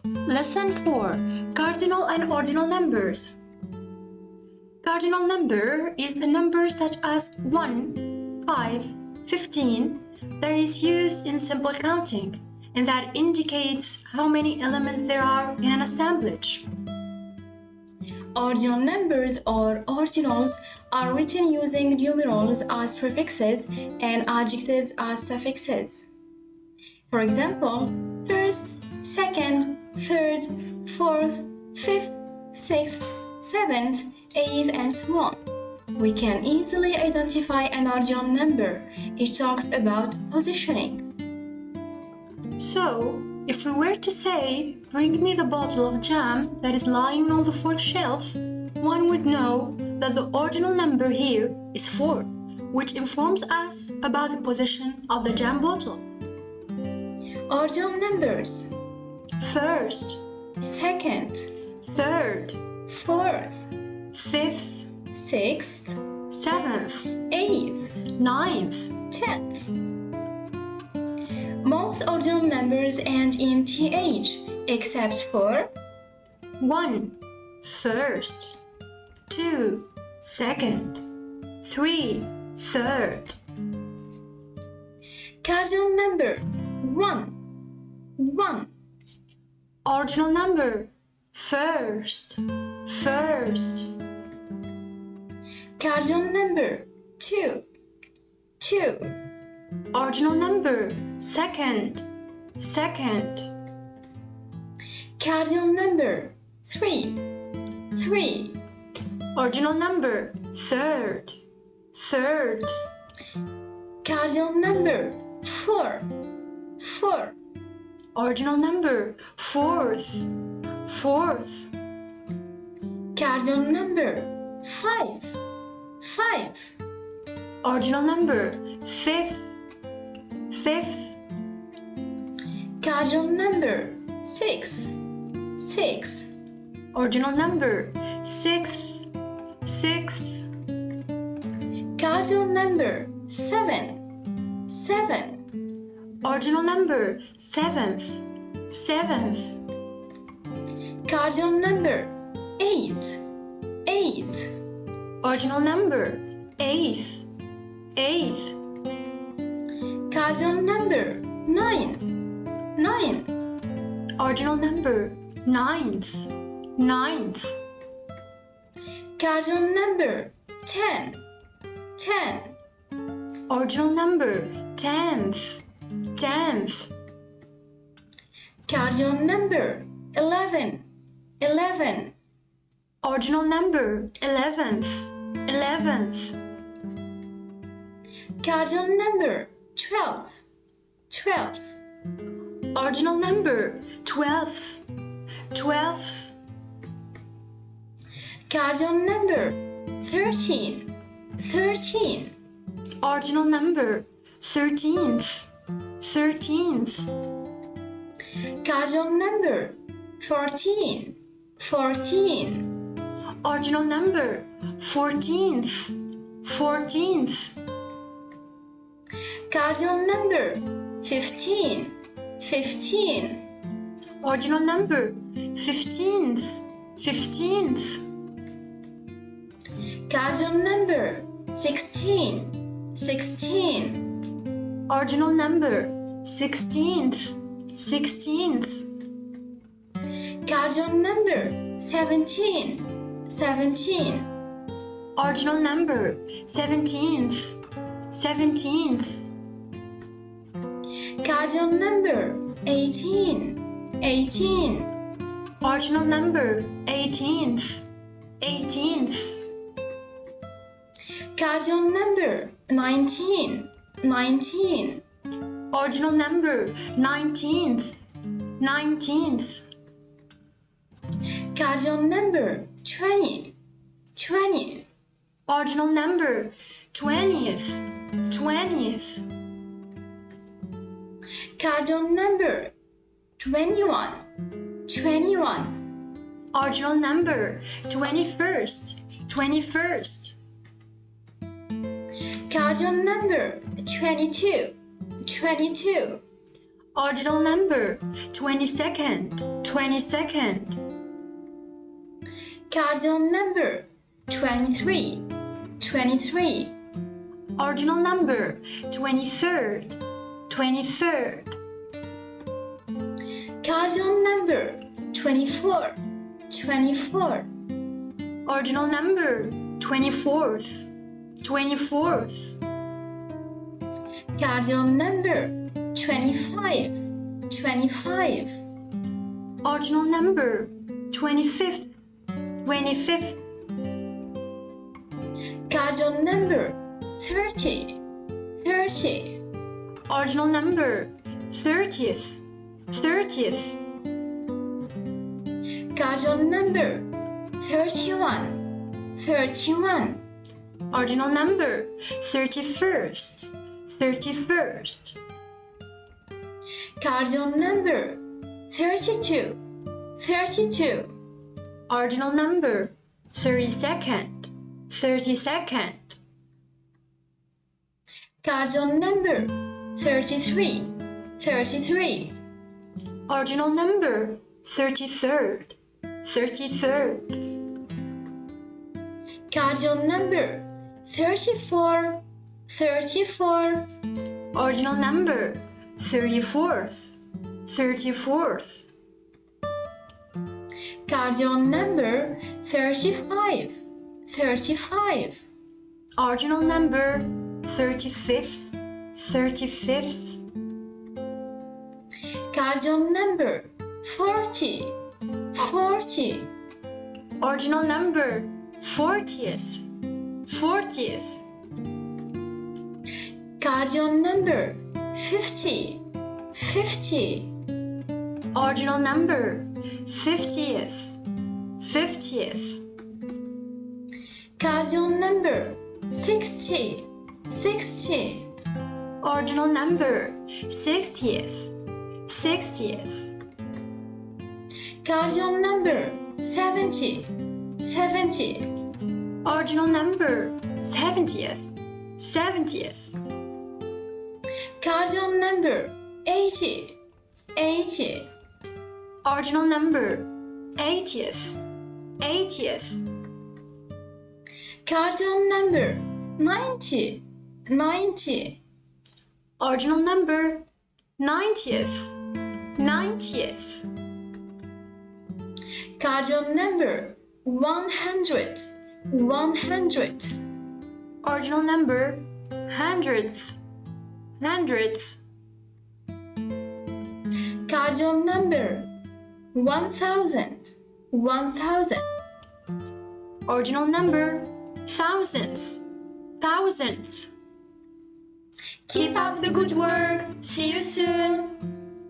Lesson 4. Cardinal and ordinal numbers. Cardinal number is a number such as 1, 5, 15 that is used in simple counting and that indicates how many elements there are in an assemblage. Ordinal numbers or ordinals are written using numerals as prefixes and adjectives as suffixes. For example, first, second, third, fourth, fifth, sixth, seventh, eighth, and so on. We can easily identify an ordinal number. It talks about positioning. So, if we were to say, bring me the bottle of jam that is lying on the fourth shelf, one would know that the ordinal number here is 4, which informs us about the position of the jam bottle. Ordinal numbers: First, second, third, fourth, fifth, sixth, seventh, eighth, ninth. 10th. Most ordinal numbers end in th, except for 1, first, 2, second, 3, third. cardinal number 1, 1. Ordinal number, first, first. Cardinal number 2, 2. Ordinal number, second, second. Cardinal number 3, 3. Ordinal number, third, third. Cardinal number 4, 4. Ordinal number, fourth, fourth. Cardinal number 5, 5. Ordinal number, fifth, fifth. Cardinal number 6, 6. Ordinal number, sixth, sixth. Cardinal number 7, 7. Ordinal number, seventh, seventh. Cardinal number 8, 8. Ordinal number, eighth, eighth. Cardinal number 9, 9. Ordinal number, ninth, ninth. Cardinal number 10, 10. Ordinal number, tenth, tenth. Cardinal number 11, 11. Ordinal number, eleventh, eleventh. Cardinal number 12, 12. Ordinal number, twelfth, twelfth. Cardinal number 13, 13. Ordinal number, thirteenth, thirteenth. Cardinal number 14, 14. Ordinal number, fourteenth, fourteenth. Cardinal number 15, 15. Ordinal number, fifteenth, fifteenth. Cardinal number 16, 16. Ordinal number, sixteenth, sixteenth. Cardinal number 17, 17. Ordinal number, seventeenth, seventeenth. Cardinal number 18, 18. Ordinal number, eighteenth, eighteenth. Cardinal number 19, 19. Ordinal number, nineteenth, nineteenth. Cardinal number 20, 20. Ordinal number, twentieth, twentieth. Cardinal number 21, 21. Ordinal number, 21st, 21st. Cardinal number 22, 22. Ordinal number 22nd, 22nd. Cardinal number 23, 23. Ordinal number 23rd, 23rd. Cardinal number 24, 24. Ordinal number 24th, 24th. Cardinal number 25, 25. Ordinal number 25th, 25th. Cardinal number 30, 30. Ordinal number 30th, 30th. Cardinal number 31, 31. Ordinal number 31st, 31st. Cardinal number 32, 32. Ordinal number 32nd, 32nd. Cardinal number 33, 33. Ordinal number 33rd, 33rd. Cardinal number 34, 34. Ordinal number 34th, 34th. Cardinal number 35, 35. Ordinal number 35th, 35th. Cardinal number 40, 40. Ordinal number 40th, 40th. Cardinal number 50, 50. Ordinal number 50th, 50th. Cardinal number 60, 60. Ordinal number 60th, 60th. Cardinal number 70, 70. Ordinal number 70th, 70th. Cardinal number 80, 80. Ordinal number 80th, 80th. Cardinal number 90, 90. Ordinal number 90th, 90th. Cardinal number 100, 100. Ordinal number hundredth, hundredth. Cardinal number 1000, 1000. Ordinal number thousandth, thousandth. Keep up the good work. See you soon.